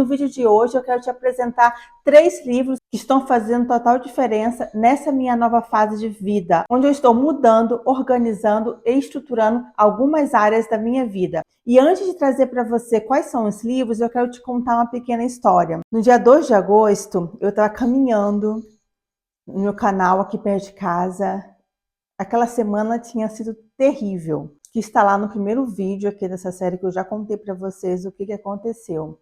No vídeo de hoje eu quero te apresentar 3 livros que estão fazendo total diferença nessa minha nova fase de vida, onde eu estou mudando, organizando e estruturando algumas áreas da minha vida. E antes de trazer para você quais são os livros, eu quero te contar uma pequena história. No dia 2 de agosto, eu estava caminhando no meu canal aqui perto de casa. Aquela semana tinha sido terrível, que está lá no primeiro vídeo aqui dessa série que eu já contei para vocês o que aconteceu.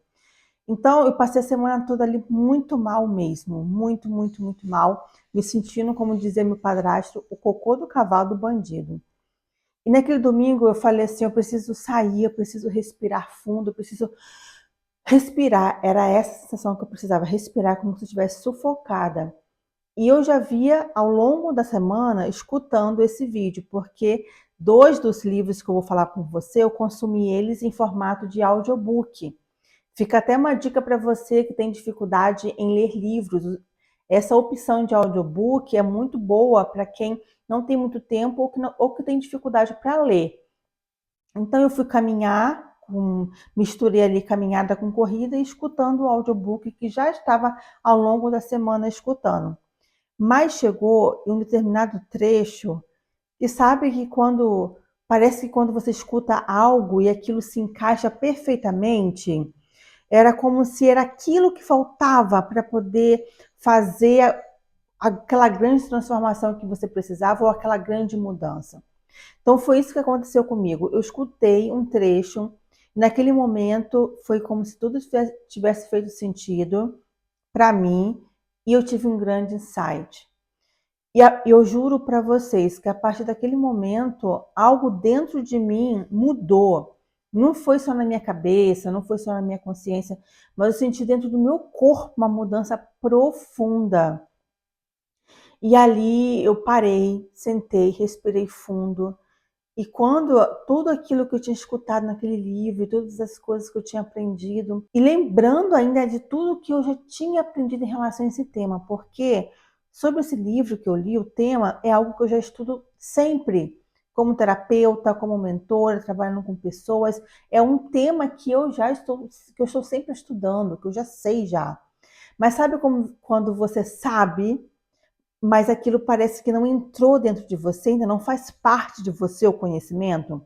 Então, eu passei a semana toda ali muito mal mesmo, muito mal, me sentindo, como dizia meu padrasto, o cocô do cavalo do bandido. E naquele domingo eu falei assim, eu preciso sair, eu preciso respirar fundo, eu preciso respirar. Era essa a sensação que eu precisava, respirar como se eu estivesse sufocada. E eu já via ao longo da semana escutando esse vídeo, porque 2 dos livros que eu vou falar com você, eu consumi eles em formato de audiobook. Fica até uma dica para você que tem dificuldade em ler livros. Essa opção de audiobook é muito boa para quem não tem muito tempo ou que tem dificuldade para ler. Então eu fui caminhar, misturei ali caminhada com corrida e escutando o audiobook que já estava ao longo da semana escutando. Mas chegou em um determinado trecho e sabe que parece que quando você escuta algo e aquilo se encaixa perfeitamente, era como se era aquilo que faltava para poder fazer aquela grande transformação que você precisava ou aquela grande mudança. Então foi isso que aconteceu comigo. Eu escutei um trecho, naquele momento foi como se tudo tivesse feito sentido para mim e eu tive um grande insight. E eu juro para vocês que a partir daquele momento, algo dentro de mim mudou. Não foi só na minha cabeça, não foi só na minha consciência, mas eu senti dentro do meu corpo uma mudança profunda. E ali eu parei, sentei, respirei fundo. E quando tudo aquilo que eu tinha escutado naquele livro, todas as coisas que eu tinha aprendido, e lembrando ainda de tudo que eu já tinha aprendido em relação a esse tema, porque sobre esse livro que eu li, o tema é algo que eu já estudo sempre, como terapeuta, como mentora, trabalhando com pessoas, é um tema que que eu estou sempre estudando, que eu já sei já. Mas sabe como quando você sabe, mas aquilo parece que não entrou dentro de você, ainda não faz parte de você o conhecimento?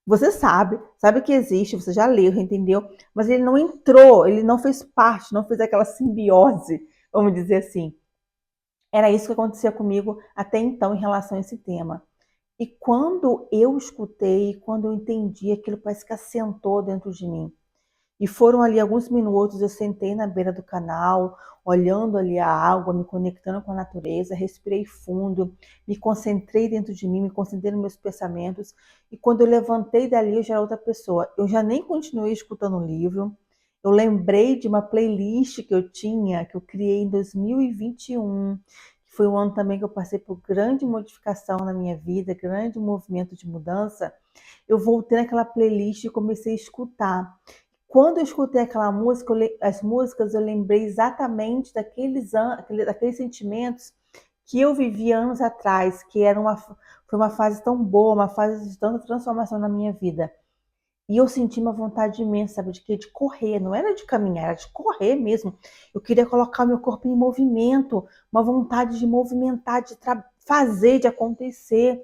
Você sabe que existe, você já leu, entendeu? Mas ele não entrou, ele não fez parte, não fez aquela simbiose, vamos dizer assim. Era isso que acontecia comigo até então em relação a esse tema. E quando eu escutei, quando eu entendi, aquilo parece que assentou dentro de mim. E foram ali alguns minutos, eu sentei na beira do canal, olhando ali a água, me conectando com a natureza, respirei fundo, me concentrei dentro de mim, me concentrei nos meus pensamentos. E quando eu levantei dali, eu já era outra pessoa. Eu já nem continuei escutando o livro. Eu lembrei de uma playlist que eu tinha, que eu criei em 2021, que foi um ano também que eu passei por grande modificação na minha vida, grande movimento de mudança. Eu voltei naquela playlist e comecei a escutar. Quando eu escutei aquela música, as músicas, eu lembrei exatamente daqueles sentimentos que eu vivi anos atrás, foi uma fase tão boa, uma fase de tanta transformação na minha vida. E eu senti uma vontade imensa, sabe, de quê? De correr, não era de caminhar, era de correr mesmo. Eu queria colocar o meu corpo em movimento, uma vontade de movimentar, fazer, de acontecer.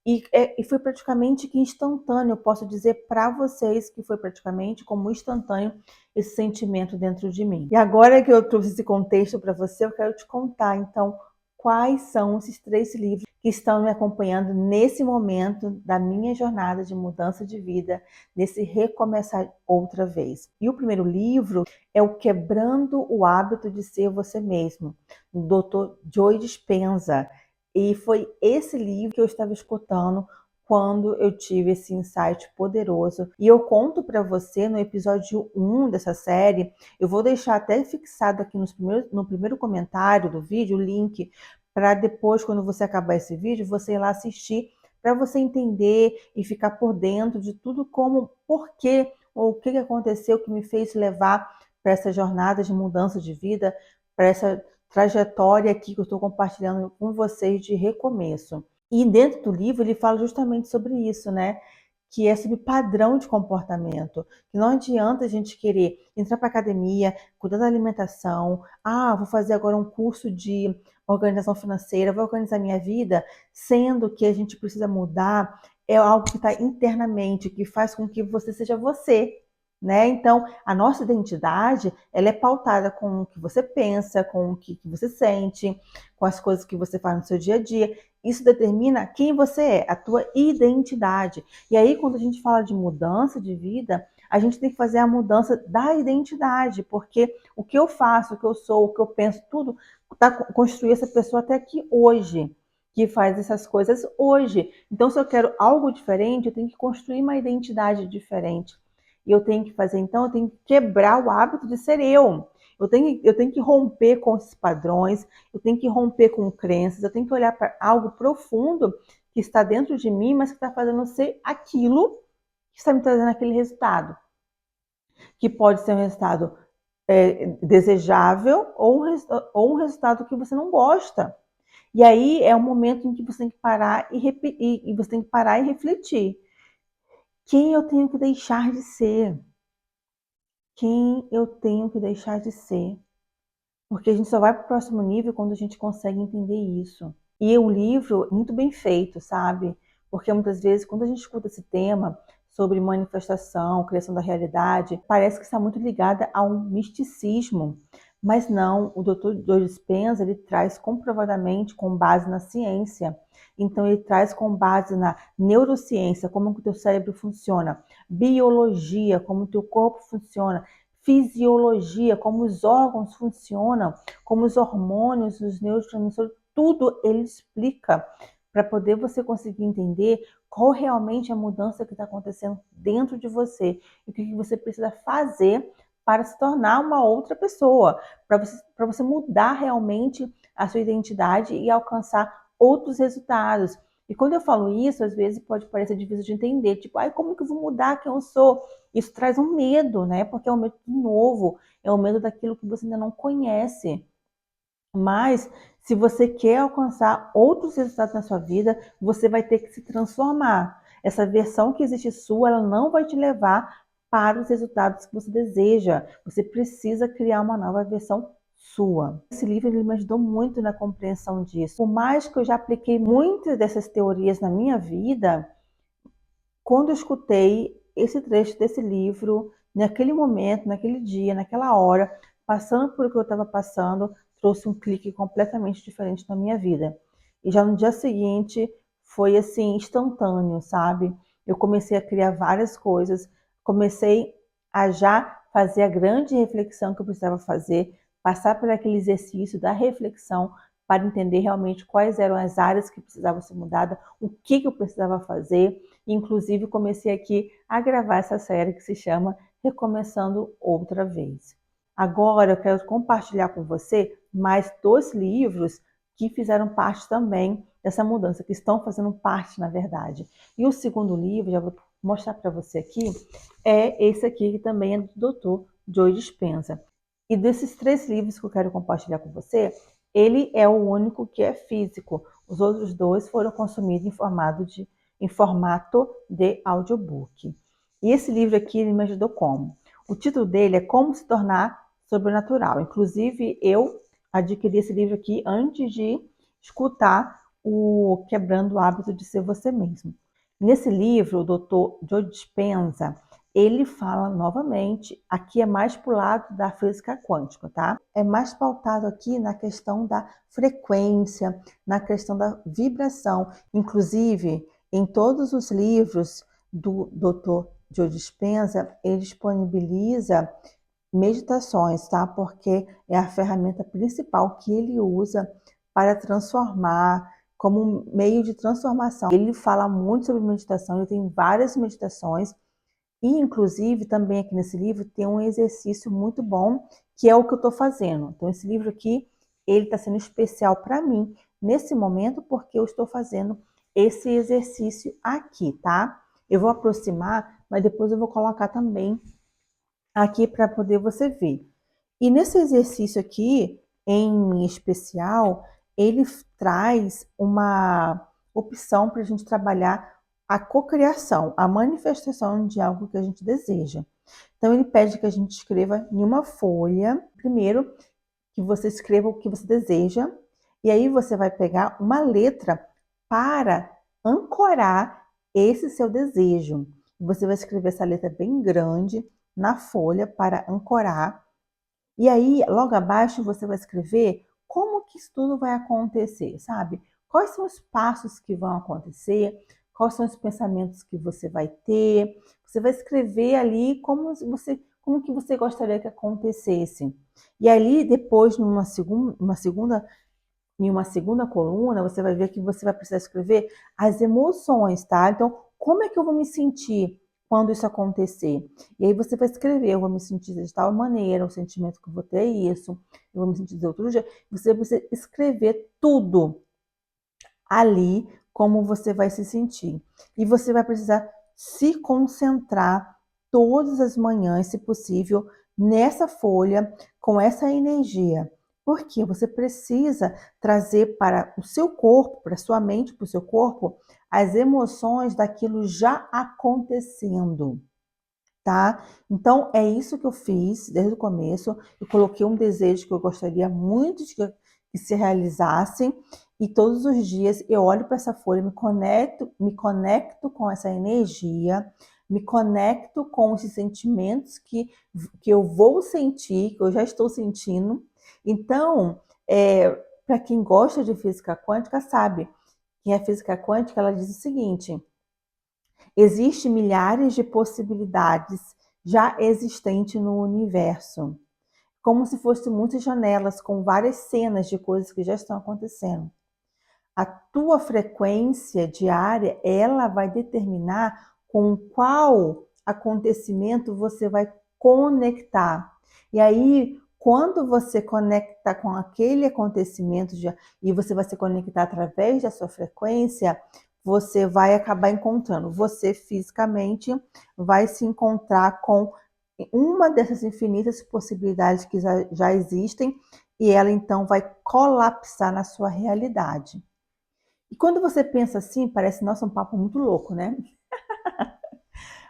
E foi praticamente que instantâneo, eu posso dizer para vocês que foi praticamente como instantâneo esse sentimento dentro de mim. E agora que eu trouxe esse contexto para você, eu quero te contar, então, quais são esses 3 livros que estão me acompanhando nesse momento da minha jornada de mudança de vida, nesse recomeçar outra vez. E o primeiro livro é o Quebrando o Hábito de Ser Você Mesmo, do Dr. Joe Dispenza. E foi esse livro que eu estava escutando quando eu tive esse insight poderoso. E eu conto para você no episódio 1 dessa série, eu vou deixar até fixado aqui no primeiro comentário do vídeo o link para depois, quando você acabar esse vídeo, você ir lá assistir para você entender e ficar por dentro de tudo por quê, ou o que aconteceu que me fez levar para essa jornada de mudança de vida, para essa trajetória aqui que eu estou compartilhando com vocês de recomeço. E dentro do livro ele fala justamente sobre isso, né? que é sobre padrão de comportamento. Que não adianta a gente querer entrar para academia, cuidar da alimentação, vou fazer agora um curso de organização financeira, vou organizar minha vida, sendo que a gente precisa mudar é algo que está internamente, que faz com que você seja você, né? Então, a nossa identidade, ela é pautada com o que você pensa, com o que você sente, com as coisas que você faz no seu dia a dia. Isso determina quem você é, a tua identidade. E aí, quando a gente fala de mudança de vida, a gente tem que fazer a mudança da identidade, porque o que eu faço, o que eu sou, o que eu penso, tudo está construir essa pessoa até aqui hoje, que faz essas coisas hoje. Então, se eu quero algo diferente, eu tenho que construir uma identidade diferente. E eu tenho que fazer, então, eu tenho que quebrar o hábito de ser eu. Eu tenho que romper com esses padrões, eu tenho que romper com crenças, eu tenho que olhar para algo profundo que está dentro de mim, mas que está fazendo ser aquilo que está me trazendo aquele resultado. Que pode ser um resultado desejável ou um resultado que você não gosta. E aí é um momento em que você tem que parar e você tem que parar e refletir. Quem eu tenho que deixar de ser? Quem eu tenho que deixar de ser? Porque a gente só vai para o próximo nível quando a gente consegue entender isso. E o livro é muito bem feito, sabe? Porque muitas vezes, quando a gente escuta esse tema sobre manifestação, criação da realidade, parece que está muito ligada a um misticismo. Mas não, o Dr. Joe Dispenza, ele traz comprovadamente com base na ciência. Então, ele traz com base na neurociência, como o teu cérebro funciona, biologia, como o teu corpo funciona, fisiologia, como os órgãos funcionam, como os hormônios, os neurotransmissores, tudo ele explica para poder você conseguir entender qual realmente é a mudança que está acontecendo dentro de você e o que você precisa fazer para se tornar uma outra pessoa, para você mudar realmente a sua identidade e alcançar outros resultados. E quando eu falo isso, às vezes pode parecer difícil de entender, tipo, como que eu vou mudar quem eu sou? Isso traz um medo, né? Porque é um medo do novo, é o medo daquilo que você ainda não conhece. Mas, se você quer alcançar outros resultados na sua vida, você vai ter que se transformar. Essa versão que existe sua, ela não vai te levar para os resultados que você deseja. Você precisa criar uma nova versão sua. Esse livro ele me ajudou muito na compreensão disso. Por mais que eu já apliquei muitas dessas teorias na minha vida, quando eu escutei esse trecho desse livro, naquele momento, naquele dia, naquela hora, passando por o que eu estava passando, trouxe um clique completamente diferente na minha vida. E já no dia seguinte, foi assim, instantâneo, sabe? Eu comecei a criar várias coisas, comecei a já fazer a grande reflexão que eu precisava fazer, passar por aquele exercício da reflexão para entender realmente quais eram as áreas que precisavam ser mudadas, o que eu precisava fazer. Inclusive, comecei aqui a gravar essa série que se chama Recomeçando Outra Vez. Agora, eu quero compartilhar com você mais 2 livros que fizeram parte também dessa mudança, que estão fazendo parte, na verdade. E o segundo livro, já vou mostrar para você aqui, é esse aqui, que também é do Dr. Joe Dispenza. E desses 3 livros que eu quero compartilhar com você, ele é o único que é físico. Os outros 2 foram consumidos em formato de audiobook. E esse livro aqui ele me ajudou como? O título dele é Como se tornar sobrenatural. Inclusive, eu adquiri esse livro aqui antes de escutar o Quebrando o Hábito de Ser Você Mesmo. Nesse livro, o Dr. Joe Dispenza, ele fala novamente, aqui é mais para o lado da física quântica, tá? É mais pautado aqui na questão da frequência, na questão da vibração. Inclusive, em todos os livros do Dr. Joe Dispenza, ele disponibiliza meditações, tá? Porque é a ferramenta principal que ele usa para transformar, como um meio de transformação. Ele fala muito sobre meditação, ele tem várias meditações, e inclusive também aqui nesse livro tem um exercício muito bom, que é o que eu estou fazendo. Então esse livro aqui, ele está sendo especial para mim nesse momento, porque eu estou fazendo esse exercício aqui, tá? Eu vou aproximar, mas depois eu vou colocar também aqui para poder você ver. E nesse exercício aqui, em especial, ele traz uma opção para a gente trabalhar a cocriação, a manifestação de algo que a gente deseja. Então, ele pede que a gente escreva em uma folha, primeiro, que você escreva o que você deseja, e aí você vai pegar uma letra para ancorar esse seu desejo. Você vai escrever essa letra bem grande na folha para ancorar. E aí, logo abaixo, você vai escrever como que isso tudo vai acontecer, sabe? Quais são os passos que vão acontecer, quais são os pensamentos que você vai ter. Você vai escrever ali como que você gostaria que acontecesse. E ali, depois, em uma segunda coluna, você vai ver que você vai precisar escrever as emoções, tá? Então, como é que eu vou me sentir quando isso acontecer? E aí você vai escrever, eu vou me sentir de tal maneira, o sentimento que eu vou ter é isso, eu vou me sentir de outro jeito. Você precisa escrever tudo ali, como você vai se sentir. E você vai precisar se concentrar todas as manhãs, se possível, nessa folha, com essa energia. Porque você precisa trazer para o seu corpo, para a sua mente, para o seu corpo, as emoções daquilo já acontecendo, tá? Então, é isso que eu fiz desde o começo. Eu coloquei um desejo que eu gostaria muito de que se realizasse, e todos os dias eu olho para essa folha, me conecto com essa energia, me conecto com esses sentimentos que eu vou sentir, que eu já estou sentindo. Então, para quem gosta de física quântica, sabe que a física quântica ela diz o seguinte: existem milhares de possibilidades já existentes no universo, como se fossem muitas janelas com várias cenas de coisas que já estão acontecendo. A tua frequência diária, ela vai determinar com qual acontecimento você vai conectar. E aí, quando você conecta com aquele acontecimento e você vai se conectar através da sua frequência, você vai acabar encontrando. Você fisicamente vai se encontrar com uma dessas infinitas possibilidades que já existem, e ela então vai colapsar na sua realidade. E quando você pensa assim, parece, nossa, um papo muito louco, né?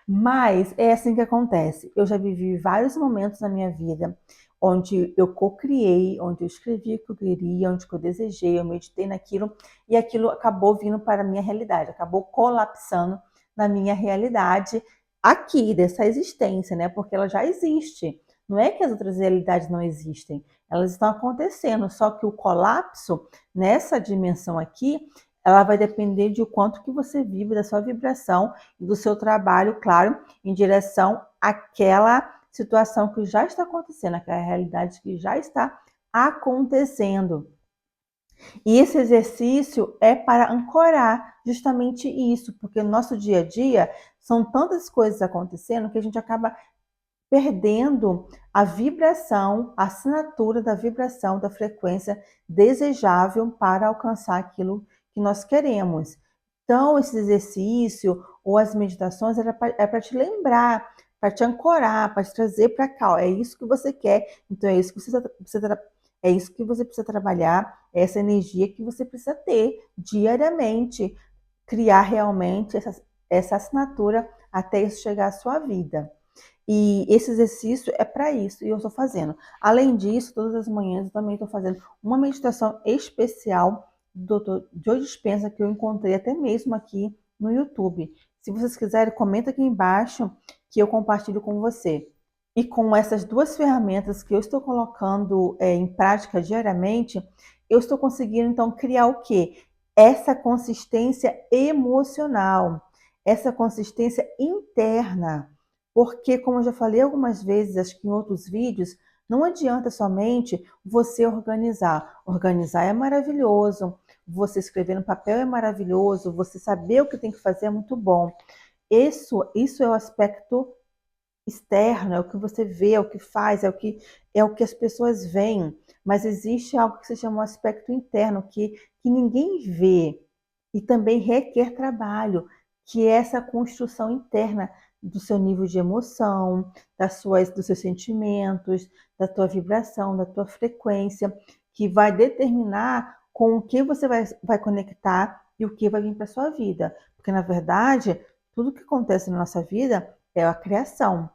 Mas é assim que acontece. Eu já vivi vários momentos na minha vida onde eu co-criei, onde eu escrevi o que eu queria, onde eu desejei, eu meditei naquilo, e aquilo acabou vindo para a minha realidade, acabou colapsando na minha realidade aqui, dessa existência, né? Porque ela já existe. Não é que as outras realidades não existem, elas estão acontecendo, só que o colapso nessa dimensão aqui, ela vai depender de o quanto que você vive, da sua vibração e do seu trabalho, claro, em direção àquela situação que já está acontecendo, aquela realidade que já está acontecendo. E esse exercício é para ancorar justamente isso, porque no nosso dia a dia são tantas coisas acontecendo que a gente acaba perdendo a vibração, a assinatura da vibração, da frequência desejável para alcançar aquilo que nós queremos. Então, esse exercício ou as meditações é para te lembrar, para te ancorar, para te trazer para cá. Ó, é isso que você quer, então é isso que é isso que você precisa trabalhar, é essa energia que você precisa ter diariamente, criar realmente essa assinatura até isso chegar à sua vida. E esse exercício é para isso, e eu estou fazendo. Além disso, todas as manhãs eu também estou fazendo uma meditação especial do Dr. Joe Dispenza, que eu encontrei até mesmo aqui no YouTube. Se vocês quiserem, comenta aqui embaixo que eu compartilho com você. E com essas duas ferramentas que eu estou colocando em prática diariamente, eu estou conseguindo então criar o quê? Essa consistência emocional, essa consistência interna. Porque, como eu já falei algumas vezes, acho que em outros vídeos, não adianta somente você organizar. Organizar é maravilhoso, você escrever no papel é maravilhoso, você saber o que tem que fazer é muito bom. Isso é o aspecto externo, é o que você vê, é o que faz, é o que as pessoas veem. Mas existe algo que se chama um aspecto interno, que ninguém vê e também requer trabalho, que é essa construção interna do seu nível de emoção, dos seus sentimentos, da tua vibração, da tua frequência, que vai determinar com o que você vai conectar e o que vai vir para sua vida. Porque, na verdade, tudo que acontece na nossa vida é a criação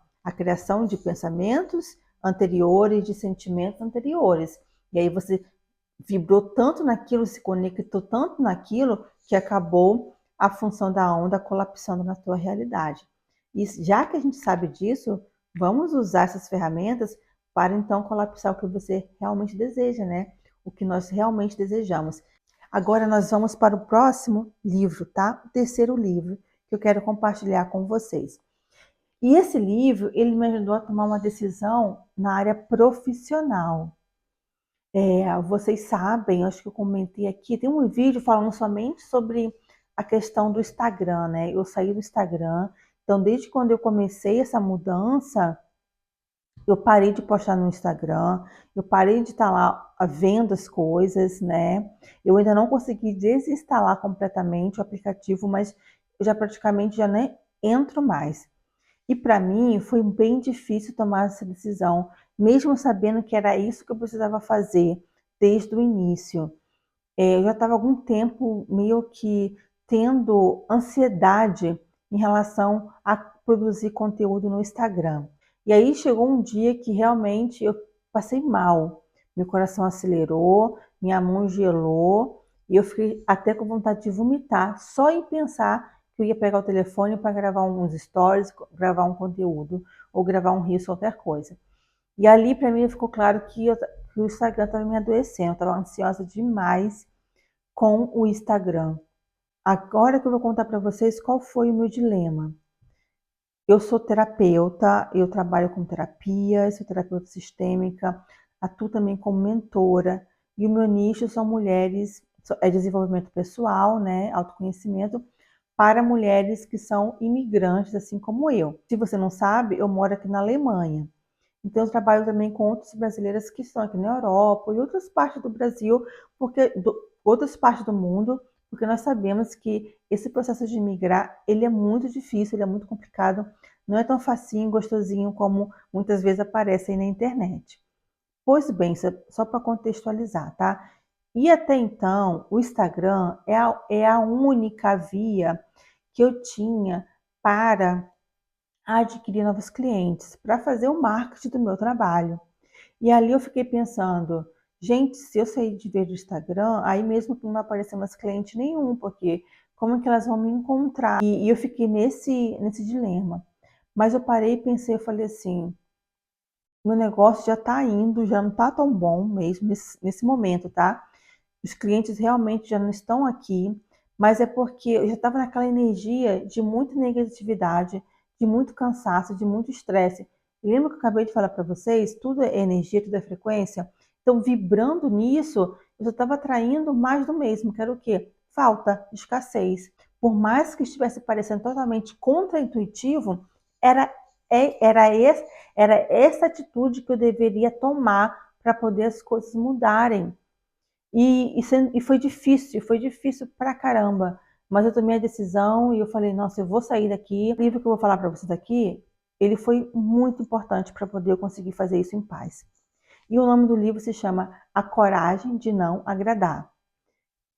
de pensamentos anteriores, de sentimentos anteriores. E aí você vibrou tanto naquilo, se conectou tanto naquilo, que acabou a função da onda colapsando na tua realidade. E já que a gente sabe disso, vamos usar essas ferramentas para então colapsar o que você realmente deseja, né? O que nós realmente desejamos. Agora nós vamos para o próximo livro, tá? O terceiro livro que eu quero compartilhar com vocês. E esse livro, ele me ajudou a tomar uma decisão na área profissional. Vocês sabem, acho que eu comentei aqui, tem um vídeo falando somente sobre a questão do Instagram, né? Eu saí do Instagram, então desde quando eu comecei essa mudança, eu parei de postar no Instagram, eu parei de estar lá vendo as coisas, né? Eu ainda não consegui desinstalar completamente o aplicativo, mas eu já praticamente já nem entro mais. E para mim foi bem difícil tomar essa decisão, mesmo sabendo que era isso que eu precisava fazer desde o início. Eu já estava há algum tempo meio que tendo ansiedade em relação a produzir conteúdo no Instagram. E aí chegou um dia que realmente eu passei mal. Meu coração acelerou, minha mão gelou e eu fiquei até com vontade de vomitar só em pensar que eu ia pegar o telefone para gravar uns stories, gravar um conteúdo ou gravar um rios, qualquer coisa. E ali para mim ficou claro que o Instagram estava me adoecendo, eu estava ansiosa demais com o Instagram. Agora que eu vou contar para vocês qual foi o meu dilema. Eu sou terapeuta, eu trabalho com terapia, sou terapeuta sistêmica, atuo também como mentora, e o meu nicho são mulheres, é desenvolvimento pessoal, né, autoconhecimento, para mulheres que são imigrantes, assim como eu. Se você não sabe, eu moro aqui na Alemanha. Então, eu trabalho também com outras brasileiras que estão aqui na Europa e outras partes do Brasil, outras partes do mundo, porque nós sabemos que esse processo de migrar, ele é muito difícil, ele é muito complicado, não é tão facinho, gostosinho como muitas vezes aparece aí na internet. Pois bem, só para contextualizar, tá? E até então, o Instagram é a única via que eu tinha para adquirir novos clientes, para fazer o marketing do meu trabalho. E ali eu fiquei pensando, gente, se eu sair de ver do Instagram, aí mesmo que não aparecer mais cliente nenhum, porque como é que elas vão me encontrar? E eu fiquei nesse dilema. Mas eu parei e pensei, eu falei assim, meu negócio já está indo, já não está tão bom mesmo nesse momento, tá? Os clientes realmente já não estão aqui, mas é porque eu já estava naquela energia de muita negatividade, de muito cansaço, de muito estresse. Lembra que eu acabei de falar para vocês? Tudo é energia, tudo é frequência. Então, vibrando nisso, eu já estava atraindo mais do mesmo, que era o quê? Falta, escassez. Por mais que estivesse parecendo totalmente contraintuitivo, era, era essa atitude que eu deveria tomar para poder as coisas mudarem. E foi difícil pra caramba. Mas eu tomei a decisão e eu falei, nossa, eu vou sair daqui. O livro que eu vou falar para vocês aqui, ele foi muito importante para poder eu conseguir fazer isso em paz. E o nome do livro se chama A Coragem de Não Agradar.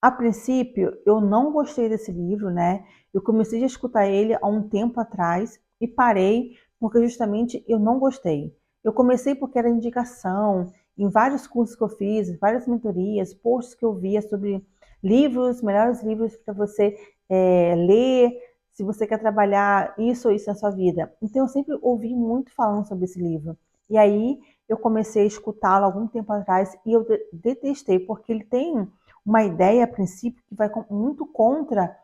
A princípio, eu não gostei desse livro, né? Eu comecei a escutar ele há um tempo atrás e parei porque justamente eu não gostei. Eu comecei porque era indicação, em vários cursos que eu fiz, várias mentorias, posts que eu via sobre livros, melhores livros para você ler, se você quer trabalhar isso ou isso na sua vida. Então eu sempre ouvi muito falando sobre esse livro. E aí eu comecei a escutá-lo algum tempo atrás e eu detestei, porque ele tem uma ideia, a princípio, que vai muito contra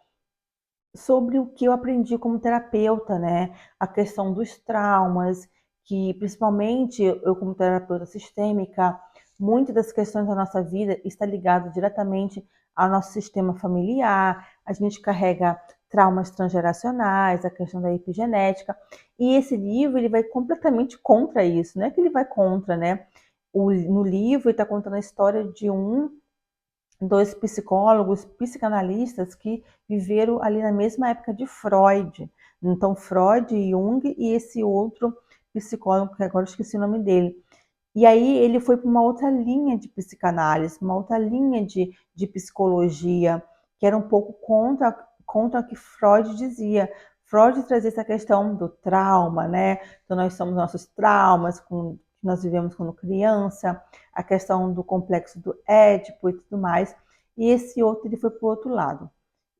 sobre o que eu aprendi como terapeuta, né? A questão dos traumas, que principalmente eu como terapeuta sistêmica, muitas das questões da nossa vida está ligado diretamente ao nosso sistema familiar, a gente carrega traumas transgeracionais, a questão da epigenética, e esse livro ele vai completamente contra isso, não é que ele vai contra, né? No livro ele está contando a história de dois psicólogos, psicanalistas que viveram ali na mesma época de Freud. Então, Freud, Jung e esse outro psicólogo, que agora eu esqueci o nome dele. E aí ele foi para uma outra linha de psicanálise, uma outra linha de psicologia, que era um pouco contra o que Freud dizia. Freud trazia essa questão do trauma, né? Então nós somos nossos traumas que nós vivemos quando criança, a questão do complexo do Édipo e tudo mais. E esse outro, ele foi para o outro lado.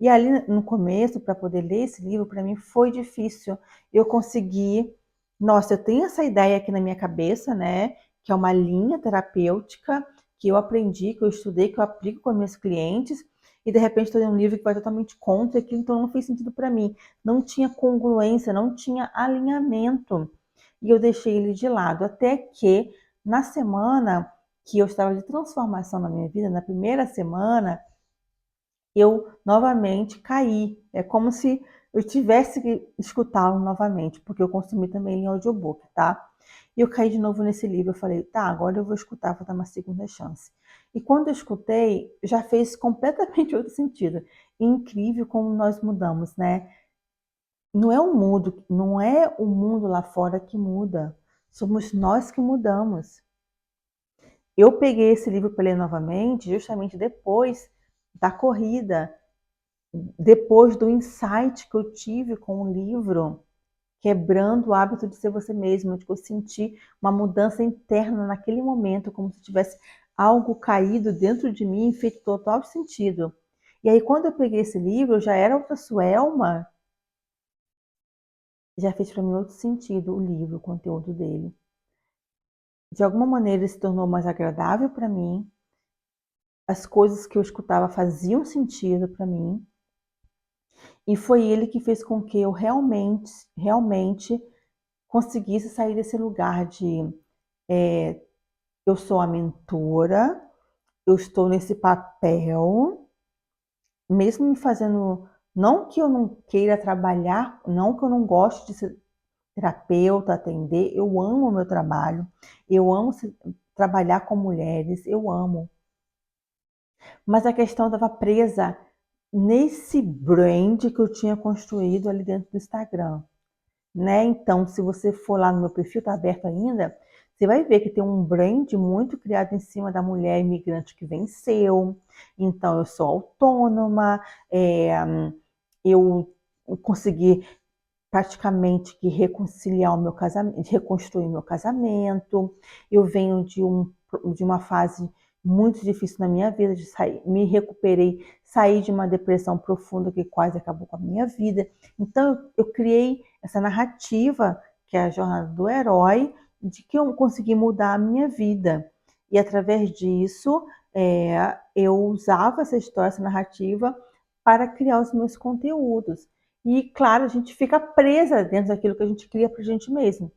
E ali no começo, para poder ler esse livro, para mim foi difícil. Eu consegui, nossa, eu tenho essa ideia aqui na minha cabeça, né? Que é uma linha terapêutica que eu aprendi, que eu estudei, que eu aplico com meus clientes, e de repente estou lendo um livro que vai totalmente contra aquilo, então não fez sentido para mim. Não tinha congruência, não tinha alinhamento. E eu deixei ele de lado, até que na semana que eu estava de transformação na minha vida, na primeira semana, eu novamente caí. É como se eu tivesse que escutá-lo novamente, porque eu consumi também em audiobook, tá? E eu caí de novo nesse livro, eu falei, tá, agora eu vou escutar, vou dar uma segunda chance. E quando eu escutei, já fez completamente outro sentido. E incrível como nós mudamos, né? Não é o mundo lá fora que muda, somos nós que mudamos. Eu peguei esse livro para ler novamente, justamente depois da corrida, depois do insight que eu tive com o livro, quebrando o hábito de ser você mesmo, de eu senti uma mudança interna naquele momento, como se tivesse algo caído dentro de mim e feito total sentido. E aí, quando eu peguei esse livro, eu já era outra Suelma, já fez para mim outro sentido o livro, o conteúdo dele. De alguma maneira, ele se tornou mais agradável para mim, as coisas que eu escutava faziam sentido para mim, e foi ele que fez com que eu realmente conseguisse sair desse lugar de eu sou a mentora, eu estou nesse papel, mesmo me fazendo, não que eu não queira trabalhar, não que eu não goste de ser terapeuta, atender, eu amo o meu trabalho, eu amo trabalhar com mulheres, eu amo. Mas a questão estava presa nesse brand que eu tinha construído ali dentro do Instagram, né? Então, se você for lá no meu perfil, tá aberto ainda, você vai ver que tem um brand muito criado em cima da mulher imigrante que venceu. Então, eu sou autônoma, eu consegui praticamente que reconciliar o meu casamento, reconstruir meu casamento. Eu venho de uma fase muito difícil na minha vida, de sair, me recuperei, saí de uma depressão profunda que quase acabou com a minha vida. Então eu criei essa narrativa, que é a jornada do herói, de que eu consegui mudar a minha vida. E através disso, eu usava essa história, essa narrativa, para criar os meus conteúdos. E, claro, a gente fica presa dentro daquilo que a gente cria para a gente mesmo.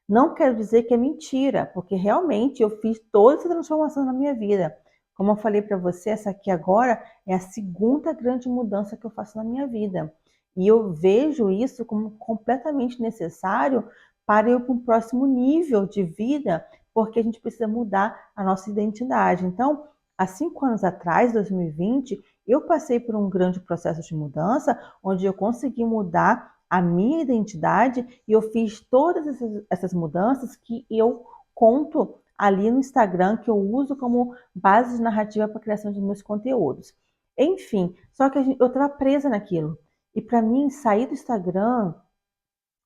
Não quero dizer que é mentira, porque realmente eu fiz toda essa transformação na minha vida. Como eu falei para você, essa aqui agora é a segunda grande mudança que eu faço na minha vida. E eu vejo isso como completamente necessário para eu ir para um próximo nível de vida, porque a gente precisa mudar a nossa identidade. Então, há 5 anos atrás, 2020, eu passei por um grande processo de mudança, onde eu consegui mudar a minha identidade e eu fiz todas essas mudanças que eu conto ali no Instagram, que eu uso como base de narrativa para a criação dos meus conteúdos. Enfim, só que eu estava presa naquilo. E para mim, sair do Instagram,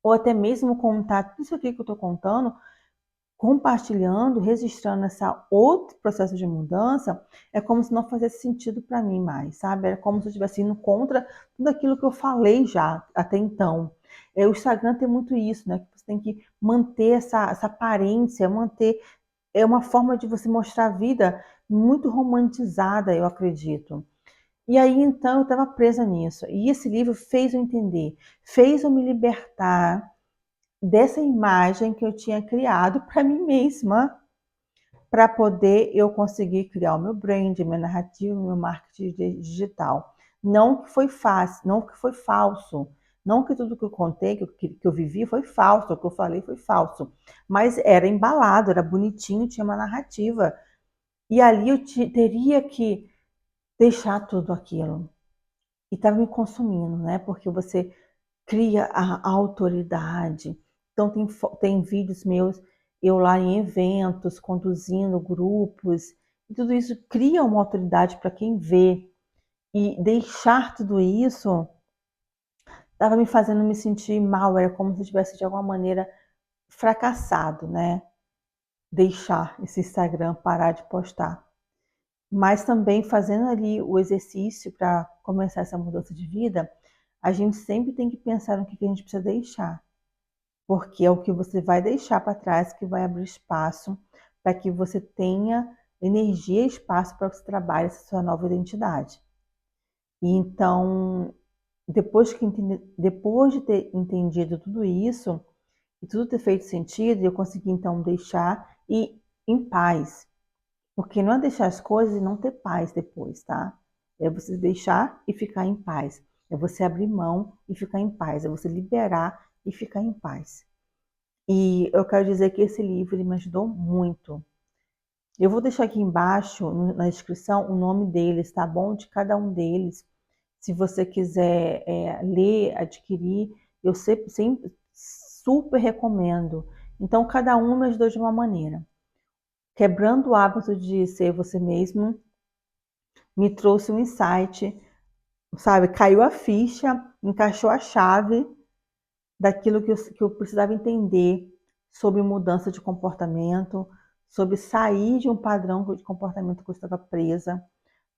ou até mesmo contar tudo isso aqui que eu estou contando, compartilhando, registrando esse outro processo de mudança, é como se não fizesse sentido para mim mais, sabe? É como se eu estivesse indo contra tudo aquilo que eu falei já até então. O Instagram tem muito isso, né? Que você tem que manter essa aparência, manter. É uma forma de você mostrar a vida muito romantizada, eu acredito. E aí, então, eu estava presa nisso. E esse livro fez eu entender, fez eu me libertar dessa imagem que eu tinha criado para mim mesma, para poder eu conseguir criar o meu brand, minha narrativa, meu marketing digital. Não que foi fácil, não que foi falso, não que tudo que eu contei, que eu vivi foi falso, o que eu falei foi falso, mas era embalado, era bonitinho, tinha uma narrativa. E ali eu teria que deixar tudo aquilo. E estava me consumindo, né? Porque você cria a autoridade. Então, tem vídeos meus, eu lá em eventos, conduzindo grupos, e tudo isso cria uma autoridade para quem vê. E deixar tudo isso estava me fazendo me sentir mal, era como se eu tivesse de alguma maneira fracassado, né? Deixar esse Instagram, parar de postar. Mas também fazendo ali o exercício para começar essa mudança de vida, a gente sempre tem que pensar no que a gente precisa deixar. Porque é o que você vai deixar para trás que vai abrir espaço para que você tenha energia e espaço para que você trabalhe essa sua nova identidade. E então, depois de ter entendido tudo isso, e tudo ter feito sentido, eu consegui então deixar e em paz. Porque não é deixar as coisas e não ter paz depois, tá? É você deixar e ficar em paz. É você abrir mão e ficar em paz. É você liberar e ficar em paz. E eu quero dizer que esse livro ele me ajudou muito. Eu vou deixar aqui embaixo, na descrição, o nome deles, tá bom? De cada um deles. Se você quiser ler, adquirir, eu sempre super recomendo. Então, cada um me ajudou de uma maneira. Quebrando o hábito de ser você mesmo, me trouxe um insight, sabe? Caiu a ficha, encaixou a chave daquilo que eu precisava entender sobre mudança de comportamento, sobre sair de um padrão de comportamento que eu estava presa,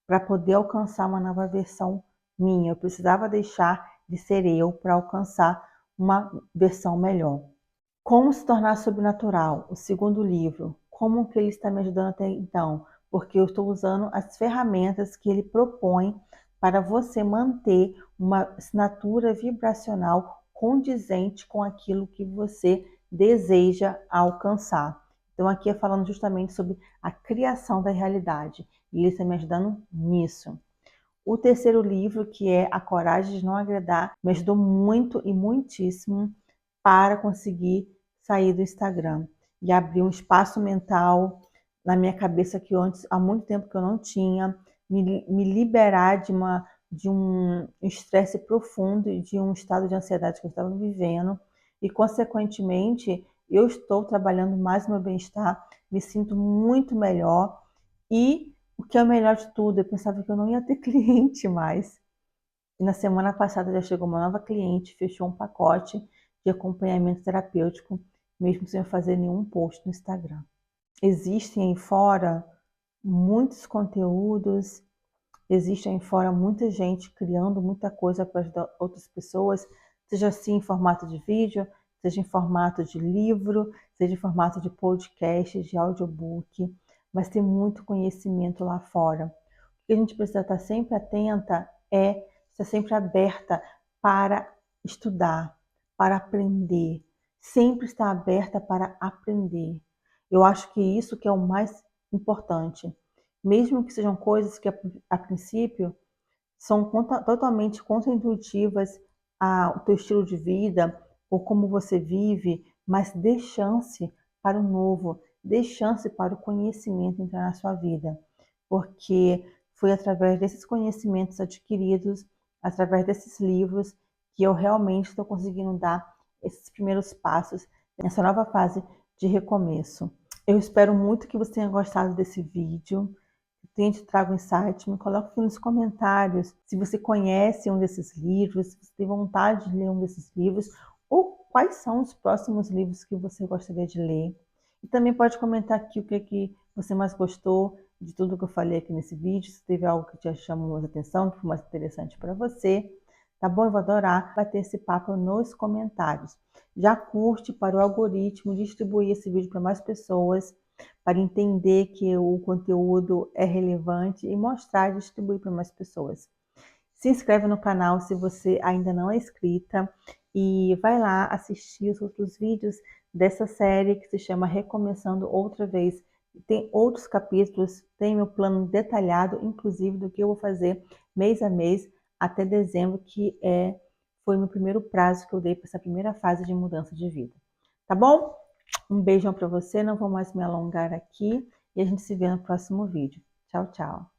para poder alcançar uma nova versão minha. Eu precisava deixar de ser eu para alcançar uma versão melhor. Como se tornar sobrenatural? O segundo livro. Como que ele está me ajudando até então? Porque eu estou usando as ferramentas que ele propõe para você manter uma assinatura vibracional condizente com aquilo que você deseja alcançar. Então aqui é falando justamente sobre a criação da realidade. E ele está me ajudando nisso. O terceiro livro, que é A Coragem de Não Agradar, me ajudou muito e muitíssimo para conseguir sair do Instagram e abrir um espaço mental na minha cabeça que antes, há muito tempo que eu não tinha, me liberar de um estresse profundo e de um estado de ansiedade que eu estava vivendo e, consequentemente, eu estou trabalhando mais o meu bem-estar, me sinto muito melhor e o que é o melhor de tudo, eu pensava que eu não ia ter cliente mais. E na semana passada já chegou uma nova cliente, fechou um pacote de acompanhamento terapêutico, mesmo sem eu fazer nenhum post no Instagram. Existem aí fora muitos conteúdos, existe aí fora muita gente criando muita coisa para ajudar outras pessoas, seja assim em formato de vídeo, seja em formato de livro, seja em formato de podcast, de audiobook, mas tem muito conhecimento lá fora. O que a gente precisa estar sempre atenta é estar sempre aberta para estudar, para aprender, sempre estar aberta para aprender. Eu acho que isso que é o mais importante. Mesmo que sejam coisas que a princípio são totalmente contraintuitivas ao teu estilo de vida ou como você vive, mas dê chance para o novo, dê chance para o conhecimento entrar na sua vida, porque foi através desses conhecimentos adquiridos, através desses livros, que eu realmente estou conseguindo dar esses primeiros passos nessa nova fase de recomeço. Eu espero muito que você tenha gostado desse vídeo. Tente traga um insight, me coloque aqui nos comentários se você conhece um desses livros, se você tem vontade de ler um desses livros, ou quais são os próximos livros que você gostaria de ler. E também pode comentar aqui o que você mais gostou de tudo que eu falei aqui nesse vídeo, se teve algo que te chamou mais atenção, que foi mais interessante para você, tá bom? Eu vou adorar bater esse papo nos comentários. Já curte para o algoritmo distribuir esse vídeo para mais pessoas, para entender que o conteúdo é relevante e mostrar e distribuir para mais pessoas. Se inscreve no canal se você ainda não é inscrita e vai lá assistir os outros vídeos dessa série que se chama Recomeçando Outra Vez. Tem outros capítulos, tem meu plano detalhado, inclusive do que eu vou fazer mês a mês até dezembro, foi meu primeiro prazo que eu dei para essa primeira fase de mudança de vida. Tá bom? Um beijão para você, não vou mais me alongar aqui e a gente se vê no próximo vídeo. Tchau, tchau.